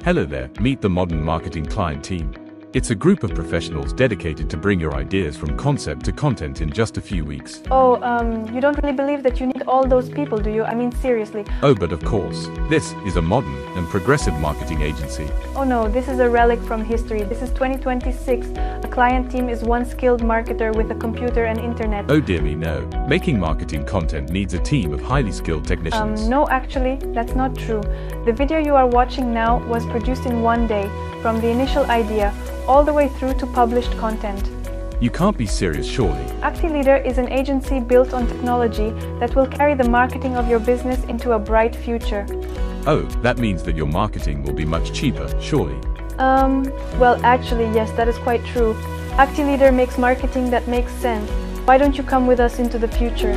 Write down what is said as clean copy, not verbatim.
Hello there, meet the Modern Marketing Client Team. It's a group of professionals dedicated to bring your ideas from concept to content in just a few weeks. Oh, you don't really believe that you need all those people, do you? I mean, seriously. Oh, but of course, this is a modern and progressive marketing agency. Oh no, this is a relic from history. This is 2026. A client team is one skilled marketer with a computer and internet. Oh dear me, no. Making marketing content needs a team of highly skilled technicians. No, actually, that's not true. The video you are watching now was produced in one day, from the initial idea all the way through to published content. You can't be serious, surely. Aktileda is an agency built on technology that will carry the marketing of your business into a bright future. Oh, that means that your marketing will be much cheaper, surely. Well, actually, yes, that is quite true. Aktileda makes marketing that makes sense. Why don't you come with us into the future?